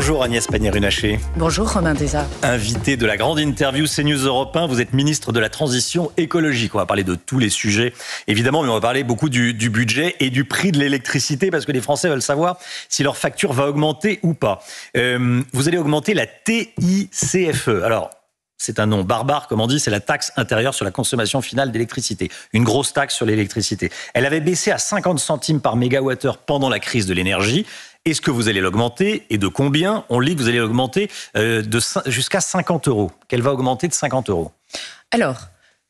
Bonjour Agnès Pannier-Runacher. Bonjour Romain Desarbre. Invité de la grande interview CNews Europe 1, vous êtes ministre de la Transition écologique. On va parler de tous les sujets, évidemment, mais on va parler beaucoup du budget et du prix de l'électricité, parce que les Français veulent savoir si leur facture va augmenter ou pas. Vous allez augmenter la TICFE. Alors, c'est un nom barbare, comme on dit, c'est la taxe intérieure sur la consommation finale d'électricité. Une grosse taxe sur l'électricité. Elle avait baissé à 50 centimes par mégawattheure pendant la crise de l'énergie. Est-ce que vous allez l'augmenter et de combien? On lit que vous allez l'augmenter jusqu'à 50 euros. Qu'elle va augmenter de 50 euros. Alors,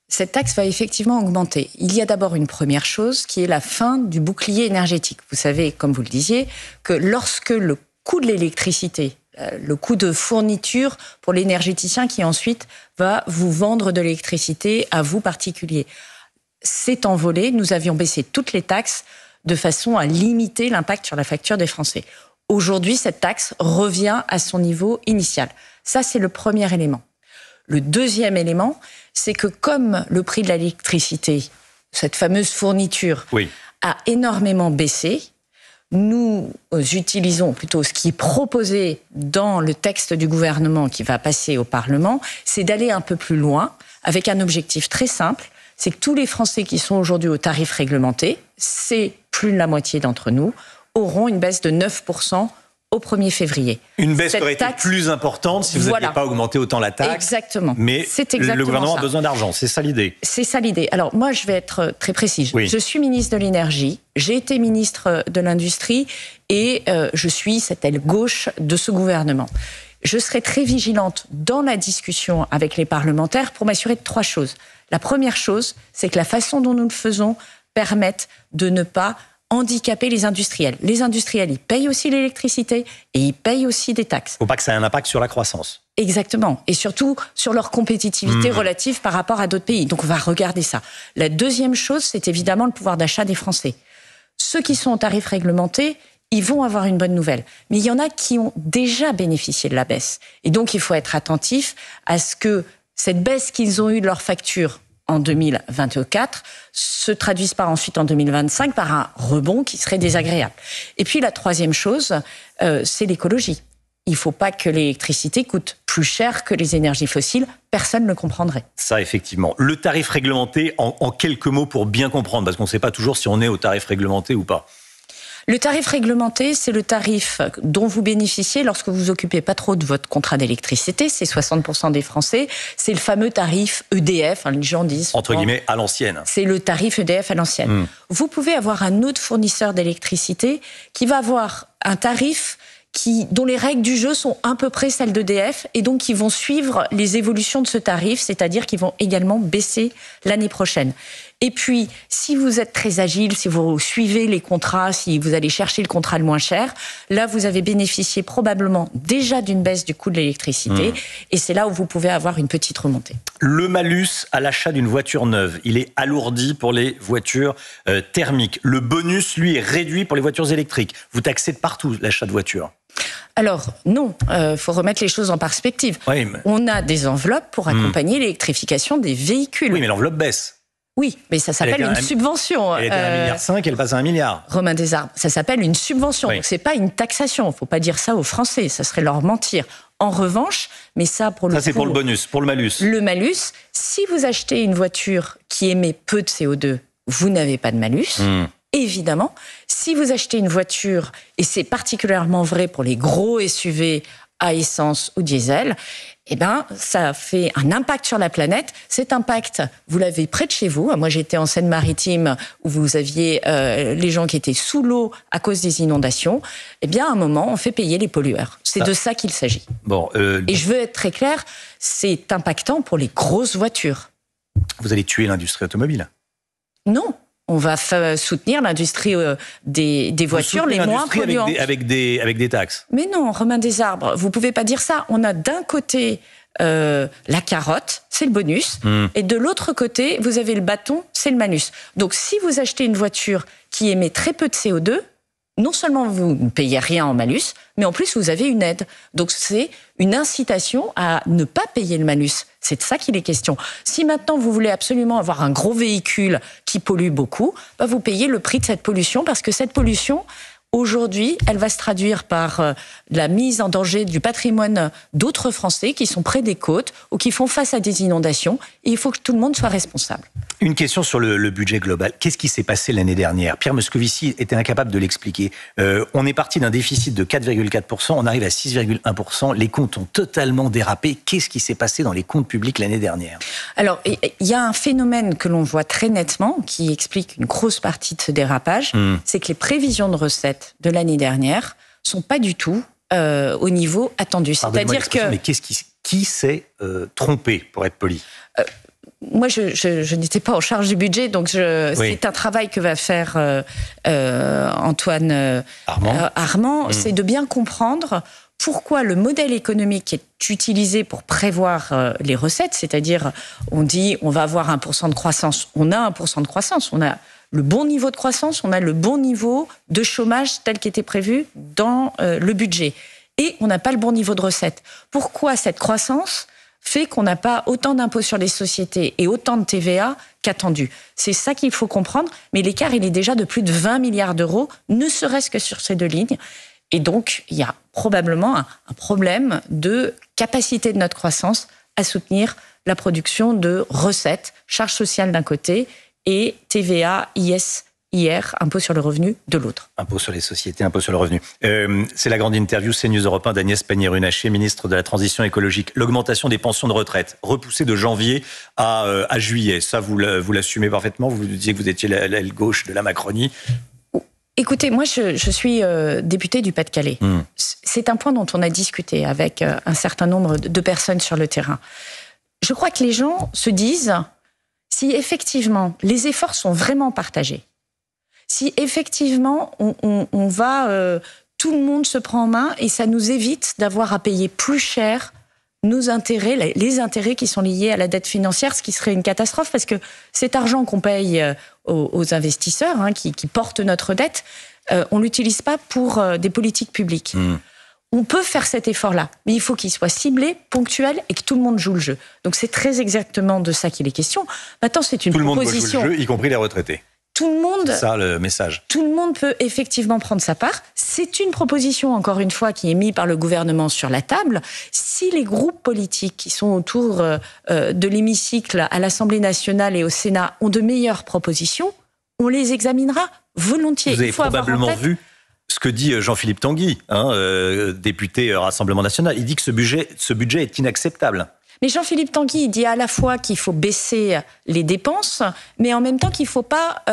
cette taxe va effectivement augmenter. Il y a d'abord une première chose qui est la fin du bouclier énergétique. Vous savez, comme vous le disiez, que lorsque le coût de l'électricité, le coût de fourniture pour l'énergéticien qui ensuite va vous vendre de l'électricité à vous particuliers, s'est envolé, nous avions baissé toutes les taxes de façon à limiter l'impact sur la facture des Français. Aujourd'hui, cette taxe revient à son niveau initial. Ça, c'est le premier élément. Le deuxième élément, c'est que comme le prix de l'électricité, cette fameuse fourniture, a énormément baissé, nous utilisons plutôt ce qui est proposé dans le texte du gouvernement qui va passer au Parlement, c'est d'aller un peu plus loin avec un objectif très simple, c'est que tous les Français qui sont aujourd'hui au tarif réglementé, c'est plus de la moitié d'entre nous, auront une baisse de 9% au 1er février. Une baisse qui aurait été plus importante si vous n'aviez pas augmenté autant la taxe. Exactement. Mais le gouvernement a besoin d'argent, c'est ça l'idée. C'est ça l'idée. Alors moi, je vais être très précise. Oui. Je suis ministre de l'Énergie, j'ai été ministre de l'Industrie et je suis cette aile gauche de ce gouvernement. Je serai très vigilante dans la discussion avec les parlementaires pour m'assurer de trois choses. La première chose, c'est que la façon dont nous le faisons permette de ne pas handicaper les industriels. Les industriels, ils payent aussi l'électricité et ils payent aussi des taxes. Il ne faut pas que ça ait un impact sur la croissance. Exactement. Et surtout sur leur compétitivité relative par rapport à d'autres pays. Donc on va regarder ça. La deuxième chose, c'est évidemment le pouvoir d'achat des Français. Ceux qui sont au tarif réglementé, ils vont avoir une bonne nouvelle. Mais il y en a qui ont déjà bénéficié de la baisse. Et donc il faut être attentif à ce que cette baisse qu'ils ont eue de leur facture en 2024 se traduise pas ensuite en 2025 par un rebond qui serait désagréable. Et puis la troisième chose, c'est l'écologie. Il ne faut pas que l'électricité coûte plus cher que les énergies fossiles. Personne ne le comprendrait. Ça, effectivement. Le tarif réglementé, en quelques mots pour bien comprendre, parce qu'on ne sait pas toujours si on est au tarif réglementé ou pas. Le tarif réglementé, c'est le tarif dont vous bénéficiez lorsque vous vous occupez pas trop de votre contrat d'électricité. C'est 60% des Français. C'est le fameux tarif EDF. Les gens disent entre guillemets à l'ancienne. C'est le tarif EDF à l'ancienne. Vous pouvez avoir un autre fournisseur d'électricité qui va avoir un tarif dont les règles du jeu sont à peu près celles d'EDF et donc qui vont suivre les évolutions de ce tarif, c'est-à-dire qu'ils vont également baisser l'année prochaine. Et puis, si vous êtes très agile, si vous suivez les contrats, si vous allez chercher le contrat le moins cher, là, vous avez bénéficié probablement déjà d'une baisse du coût de l'électricité et c'est là où vous pouvez avoir une petite remontée. Le malus à l'achat d'une voiture neuve, il est alourdi pour les voitures thermiques. Le bonus, lui, est réduit pour les voitures électriques. Vous taxez de partout l'achat de voitures. Alors, non, faut remettre les choses en perspective. Oui, mais... On a des enveloppes pour accompagner l'électrification des véhicules. Oui, mais l'enveloppe baisse. Oui, mais ça s'appelle une subvention. Elle était à 1,5 milliard, elle passe à 1 milliard. Romain Desarbre, ça s'appelle une subvention. Oui. Donc c'est pas une taxation. Il ne faut pas dire ça aux Français, ça serait leur mentir. En revanche, mais ça pour le coup... Ça c'est pour le bonus, pour le malus. Le malus, si vous achetez une voiture qui émet peu de CO2, vous n'avez pas de malus. Évidemment, si vous achetez une voiture, et c'est particulièrement vrai pour les gros SUV à essence ou diesel, eh ben, ça fait un impact sur la planète. Cet impact, vous l'avez près de chez vous. Moi, j'étais en Seine-Maritime où vous aviez les gens qui étaient sous l'eau à cause des inondations. Eh bien, à un moment, on fait payer les pollueurs. C'est de ça qu'il s'agit. Bon, et je veux être très clair, c'est impactant pour les grosses voitures. Vous allez tuer l'industrie automobile? Non. On va soutenir l'industrie des voitures les moins polluantes. Avec des taxes. Mais non, Romain Desarbre, vous pouvez pas dire ça. On a d'un côté la carotte, c'est le bonus, et de l'autre côté, vous avez le bâton, c'est le malus. Donc si vous achetez une voiture qui émet très peu de CO2, non seulement vous ne payez rien en malus, mais en plus vous avez une aide. Donc c'est une incitation à ne pas payer le malus. C'est de ça qu'il est question. Si maintenant vous voulez absolument avoir un gros véhicule qui pollue beaucoup, bah vous payez le prix de cette pollution parce que cette pollution, Aujourd'hui, elle va se traduire par la mise en danger du patrimoine d'autres Français qui sont près des côtes ou qui font face à des inondations. Et il faut que tout le monde soit responsable. Une question sur le budget global. Qu'est-ce qui s'est passé l'année dernière ? Pierre Moscovici était incapable de l'expliquer. On est parti d'un déficit de 4,4%, on arrive à 6,1%. Les comptes ont totalement dérapé. Qu'est-ce qui s'est passé dans les comptes publics l'année dernière ? Alors, il y a un phénomène que l'on voit très nettement qui explique une grosse partie de ce dérapage. C'est que les prévisions de recettes de l'année dernière sont pas du tout au niveau attendu. C'est-à-dire que... Mais qui s'est trompé, pour être poli ? Moi, je n'étais pas en charge du budget, donc c'est un travail que va faire Antoine Armand. C'est de bien comprendre pourquoi le modèle économique qui est utilisé pour prévoir les recettes, c'est-à-dire on dit on va avoir 1% de croissance, on a 1% de croissance, on a le bon niveau de croissance, on a le bon niveau de chômage tel qu'était prévu dans le budget. Et on n'a pas le bon niveau de recettes. Pourquoi cette croissance fait qu'on n'a pas autant d'impôts sur les sociétés et autant de TVA qu'attendu. C'est ça qu'il faut comprendre, mais l'écart, il est déjà de plus de 20 milliards d'euros, ne serait-ce que sur ces deux lignes. Et donc, il y a probablement un problème de capacité de notre croissance à soutenir la production de recettes, charges sociales d'un côté et TVA, IR, impôt sur le revenu de l'autre. Impôt sur les sociétés, impôt sur le revenu. C'est la grande interview CNews Europe 1 d'Agnès Pannier-Runacher, ministre de la Transition écologique. L'augmentation des pensions de retraite, repoussée de janvier à juillet. Ça, vous l'assumez parfaitement. Vous disiez que vous étiez l'aile gauche de la Macronie. Écoutez, moi, je suis députée du Pas-de-Calais. C'est un point dont on a discuté avec un certain nombre de personnes sur le terrain. Je crois que les gens se disent, si effectivement les efforts sont vraiment partagés, si effectivement on va, tout le monde se prend en main et ça nous évite d'avoir à payer plus cher nos intérêts, les intérêts qui sont liés à la dette financière, ce qui serait une catastrophe parce que cet argent qu'on paye aux investisseurs qui portent notre dette, on l'utilise pas pour des politiques publiques. On peut faire cet effort-là, mais il faut qu'il soit ciblé, ponctuel et que tout le monde joue le jeu. Donc c'est très exactement de ça qu'il est question. Maintenant, c'est une proposition. Tout le monde peut jouer le jeu, y compris les retraités. Tout le monde, c'est ça le message. Tout le monde peut effectivement prendre sa part. C'est une proposition, encore une fois, qui est mise par le gouvernement sur la table. Si les groupes politiques qui sont autour de l'hémicycle à l'Assemblée nationale et au Sénat ont de meilleures propositions, on les examinera volontiers. Vous avez probablement vu ce que dit Jean-Philippe Tanguy, député Rassemblement national. Il dit que ce budget est inacceptable. Mais Jean-Philippe Tanguy, il dit à la fois qu'il faut baisser les dépenses, mais en même temps qu'il ne faut pas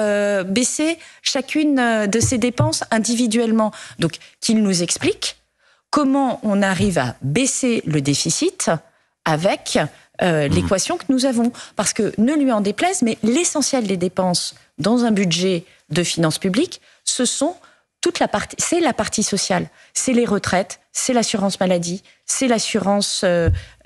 baisser chacune de ces dépenses individuellement. Donc, qu'il nous explique comment on arrive à baisser le déficit avec l'équation que nous avons. Parce que, ne lui en déplaise, mais l'essentiel des dépenses dans un budget de finances publiques, c'est la partie sociale, c'est les retraites, c'est l'assurance maladie, c'est l'assurance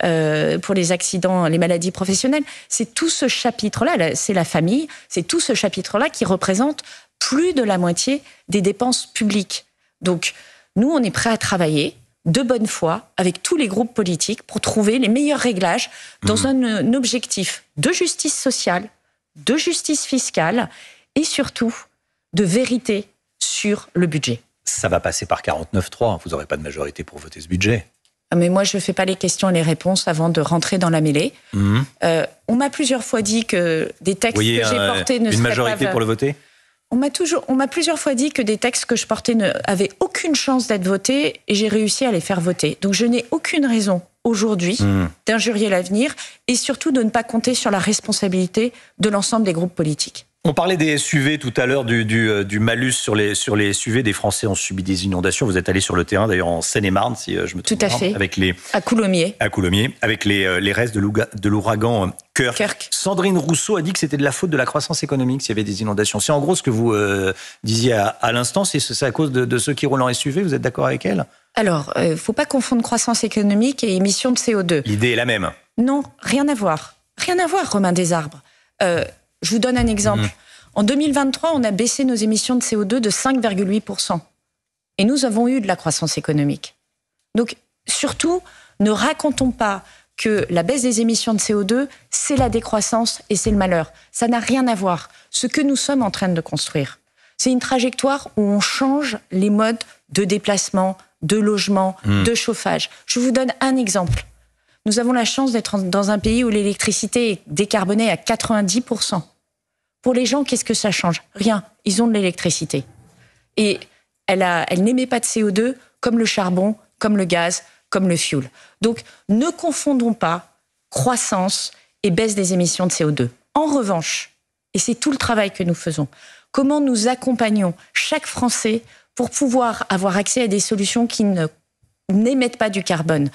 pour les accidents, les maladies professionnelles. C'est tout ce chapitre-là, c'est la famille, c'est tout ce chapitre-là qui représente plus de la moitié des dépenses publiques. Donc, nous, on est prêts à travailler de bonne foi avec tous les groupes politiques pour trouver les meilleurs réglages dans un objectif de justice sociale, de justice fiscale et surtout de vérité sur le budget. Ça va passer par 49.3. Vous n'aurez pas de majorité pour voter ce budget. Mais moi, je ne fais pas les questions et les réponses avant de rentrer dans la mêlée. On m'a plusieurs fois dit que des textes que j'ai portés ne seraient pas... Une majorité pour le voter ? On m'a plusieurs fois dit que des textes que je portais n'avaient aucune chance d'être votés et j'ai réussi à les faire voter. Donc je n'ai aucune raison aujourd'hui d'injurier l'avenir et surtout de ne pas compter sur la responsabilité de l'ensemble des groupes politiques. On parlait des SUV tout à l'heure, du malus sur les SUV. Des Français ont subi des inondations. Vous êtes allé sur le terrain, d'ailleurs en Seine-et-Marne, si je me trompe pas. Tout à fait. À Coulommiers. À Coulommiers, avec les restes de l'ouragan Kirk. Sandrine Rousseau a dit que c'était de la faute de la croissance économique s'il y avait des inondations. C'est en gros ce que vous disiez à l'instant. C'est à cause de ceux qui roulent en SUV. Vous êtes d'accord avec elle ? Alors, il ne faut pas confondre croissance économique et émissions de CO2. L'idée est la même. Non, rien à voir. Rien à voir, Romain Desarbres. Je vous donne un exemple. En 2023, on a baissé nos émissions de CO2 de 5,8%. Et nous avons eu de la croissance économique. Donc, surtout, ne racontons pas que la baisse des émissions de CO2, c'est la décroissance et c'est le malheur. Ça n'a rien à voir. Ce que nous sommes en train de construire, C'est une trajectoire où on change les modes de déplacement, de logement, de chauffage. Je vous donne un exemple. Nous avons la chance d'être dans un pays où l'électricité est décarbonée à 90%. Pour les gens, qu'est-ce que ça change? Rien. Ils ont de l'électricité. Et elle n'émet pas de CO2 comme le charbon, comme le gaz, comme le fioul. Donc, ne confondons pas croissance et baisse des émissions de CO2. En revanche, et c'est tout le travail que nous faisons, comment nous accompagnons chaque Français pour pouvoir avoir accès à des solutions qui n'émettent pas du carbone.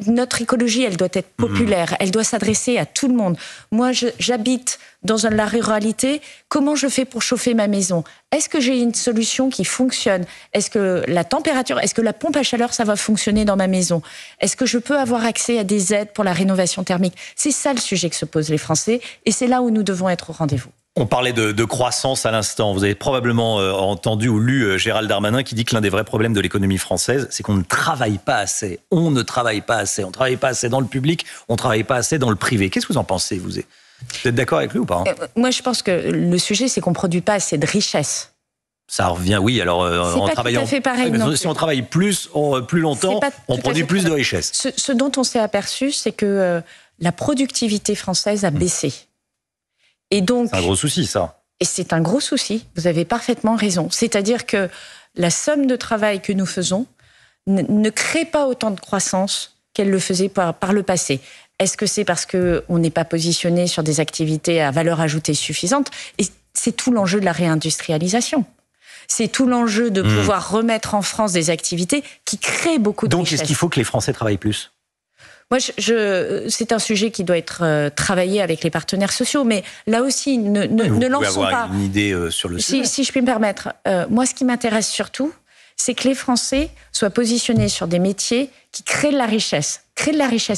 Notre écologie, elle doit être populaire, elle doit s'adresser à tout le monde. Moi, j'habite dans la ruralité. Comment je fais pour chauffer ma maison? Est-ce que j'ai une solution qui fonctionne? Est-ce que la température, est-ce que la pompe à chaleur, ça va fonctionner dans ma maison? Est-ce que je peux avoir accès à des aides pour la rénovation thermique? C'est ça le sujet que se posent les Français, et c'est là où nous devons être au rendez-vous. On parlait de croissance à l'instant. Vous avez probablement entendu ou lu Gérald Darmanin qui dit que l'un des vrais problèmes de l'économie française, c'est qu'on ne travaille pas assez. On ne travaille pas assez. On ne travaille pas assez dans le public, on ne travaille pas assez dans le privé. Qu'est-ce que vous en pensez, vous êtes d'accord avec lui ou pas? Moi, je pense que le sujet, c'est qu'on ne produit pas assez de richesse. Ça revient, oui. Alors, en travaillant, fait pareil, si on travaille plus longtemps, on produit plus de richesse. Ce dont on s'est aperçu, c'est que la productivité française a baissé. Et donc, c'est un gros souci, ça. Et c'est un gros souci, vous avez parfaitement raison. C'est-à-dire que la somme de travail que nous faisons ne crée pas autant de croissance qu'elle le faisait par le passé. Est-ce que c'est parce qu'on n'est pas positionné sur des activités à valeur ajoutée suffisante? Et c'est tout l'enjeu de la réindustrialisation. C'est tout l'enjeu de pouvoir remettre en France des activités qui créent beaucoup de richesses. Donc, est-ce qu'il faut que les Français travaillent plus? Moi, c'est un sujet qui doit être travaillé avec les partenaires sociaux, mais là aussi, ne lançons pas. Une idée sur le sujet. Si je puis me permettre, moi, ce qui m'intéresse surtout, c'est que les Français soient positionnés sur des métiers qui créent de la richesse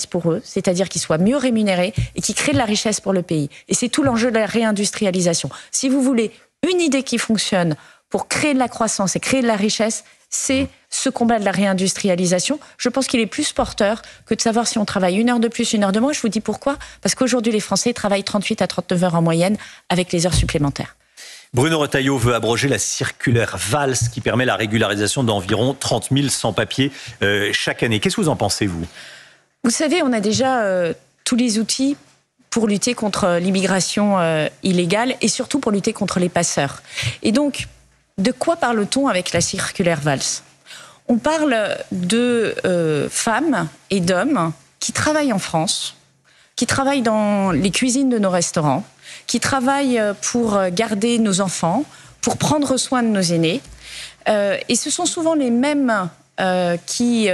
pour eux, c'est-à-dire qu'ils soient mieux rémunérés et qui créent de la richesse pour le pays. Et c'est tout l'enjeu de la réindustrialisation. Si vous voulez une idée qui fonctionne pour créer de la croissance et créer de la richesse, c'est ce combat de la réindustrialisation. Je pense qu'il est plus porteur que de savoir si on travaille 1 heure de plus, 1 heure de moins. Je vous dis pourquoi. Parce qu'aujourd'hui, les Français travaillent 38 à 39 heures en moyenne avec les heures supplémentaires. Bruno Retailleau veut abroger la circulaire Valls qui permet la régularisation d'environ 30 000 sans-papiers chaque année. Qu'est-ce que vous en pensez, vous? Vous savez, on a déjà tous les outils pour lutter contre l'immigration illégale et surtout pour lutter contre les passeurs. Et donc, de quoi parle-t-on avec la circulaire Valls? On parle de femmes et d'hommes qui travaillent en France, qui travaillent dans les cuisines de nos restaurants, qui travaillent pour garder nos enfants, pour prendre soin de nos aînés. Et ce sont souvent les mêmes qui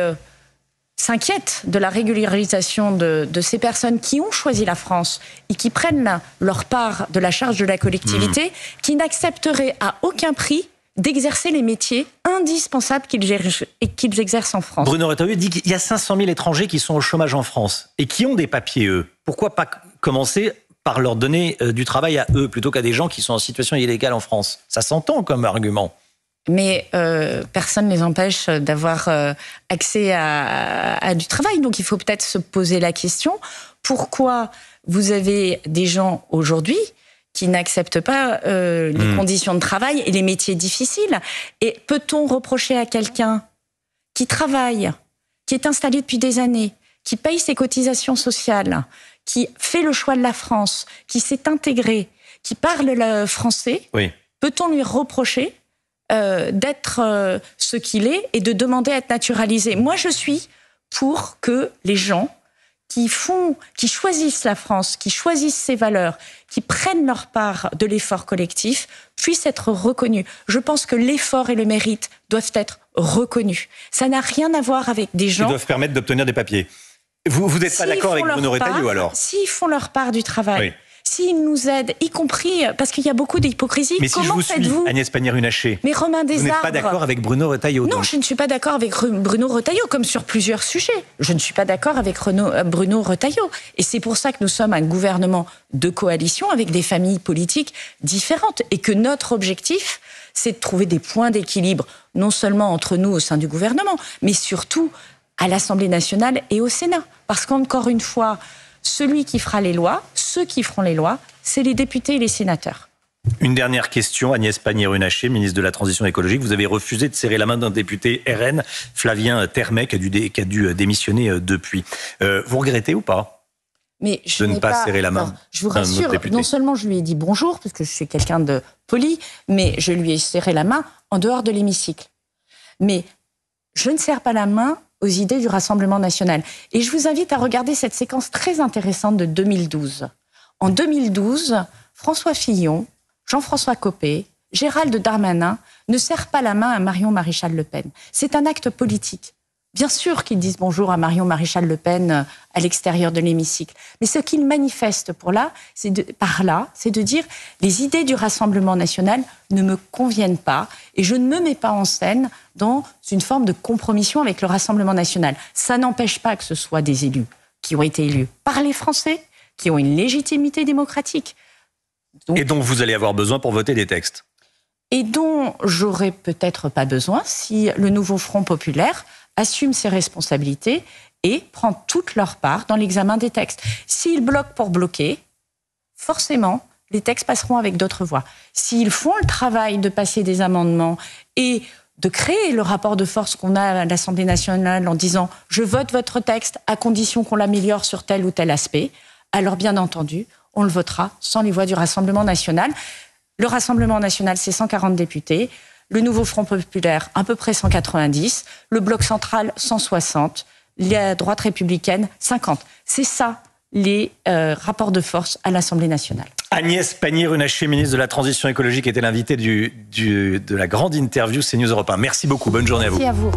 s'inquiètent de la régularisation de ces personnes qui ont choisi la France et qui prennent leur part de la charge de la collectivité, qui n'accepteraient à aucun prix d'exercer les métiers indispensables qu'ils exercent en France. Bruno Retailleau dit qu'il y a 500 000 étrangers qui sont au chômage en France et qui ont des papiers, eux. Pourquoi pas commencer par leur donner du travail à eux plutôt qu'à des gens qui sont en situation illégale en France? Ça s'entend comme argument. Mais personne ne les empêche d'avoir accès à du travail. Donc il faut peut-être se poser la question, pourquoi vous avez des gens aujourd'hui qui n'acceptent pas les conditions de travail et les métiers difficiles? Et peut-on reprocher à quelqu'un qui travaille, qui est installé depuis des années, qui paye ses cotisations sociales, qui fait le choix de la France, qui s'est intégré, qui parle le français, peut-on lui reprocher d'être ce qu'il est et de demander à être naturalisé? Moi, je suis pour que les gens qui choisissent la France, qui choisissent ses valeurs, qui prennent leur part de l'effort collectif, puissent être reconnus. Je pense que l'effort et le mérite doivent être reconnus. Ça n'a rien à voir avec des gens... Qui doivent permettre d'obtenir des papiers. Vous n'êtes pas d'accord avec Bruno Retailleau, alors? S'ils font leur part du travail, s'ils nous aident, y compris, parce qu'il y a beaucoup d'hypocrisie. Mais si je vous suis, Agnès Pannier-Runacher, mais Romain Desarbres, vous n'êtes pas d'accord avec Bruno Retailleau? Non, je ne suis pas d'accord avec Bruno Retailleau, comme sur plusieurs sujets. Je ne suis pas d'accord avec Bruno Retailleau. Et c'est pour ça que nous sommes un gouvernement de coalition avec des familles politiques différentes. Et que notre objectif, c'est de trouver des points d'équilibre, non seulement entre nous au sein du gouvernement, mais surtout à l'Assemblée nationale et au Sénat. Parce qu'encore une fois, celui qui fera les lois, ceux qui feront les lois, c'est les députés et les sénateurs. Une dernière question, Agnès Pannier-Runacher, ministre de la Transition écologique. Vous avez refusé de serrer la main d'un député RN, Flavien Termet, qui a dû démissionner depuis. Vous regrettez ou pas mais je de ne pas serrer la main? Alors, je vous rassure, non seulement je lui ai dit bonjour, parce que je suis quelqu'un de poli, mais je lui ai serré la main en dehors de l'hémicycle. Mais je ne serre pas la main aux idées du Rassemblement national. Et je vous invite à regarder cette séquence très intéressante de 2012. En 2012, François Fillon, Jean-François Copé, Gérald Darmanin ne serrent pas la main à Marion Maréchal Le Pen. C'est un acte politique. Bien sûr qu'ils disent bonjour à Marion Maréchal Le Pen à l'extérieur de l'hémicycle. Mais ce qu'ils manifestent c'est de dire les idées du Rassemblement national ne me conviennent pas et je ne me mets pas en scène dans une forme de compromission avec le Rassemblement national. Ça n'empêche pas que ce soit des élus qui ont été élus par les Français, qui ont une légitimité démocratique. Et dont vous allez avoir besoin pour voter des textes. Et dont j'aurais peut-être pas besoin si le nouveau Front populaire assume ses responsabilités et prend toute leur part dans l'examen des textes. S'ils bloquent pour bloquer, forcément, les textes passeront avec d'autres voix. S'ils font le travail de passer des amendements et de créer le rapport de force qu'on a à l'Assemblée nationale en disant « je vote votre texte à condition qu'on l'améliore sur tel ou tel aspect », alors bien entendu, on le votera sans les voix du Rassemblement national. Le Rassemblement national, c'est 140 députés. Le nouveau Front populaire, à peu près 190. Le Bloc central, 160. La droite républicaine, 50. C'est ça, les rapports de force à l'Assemblée nationale. Agnès Pannier-Runacher, ministre de la Transition écologique, était l'invitée de la grande interview CNews Europe 1. Merci beaucoup, bonne journée à vous. Merci à vous.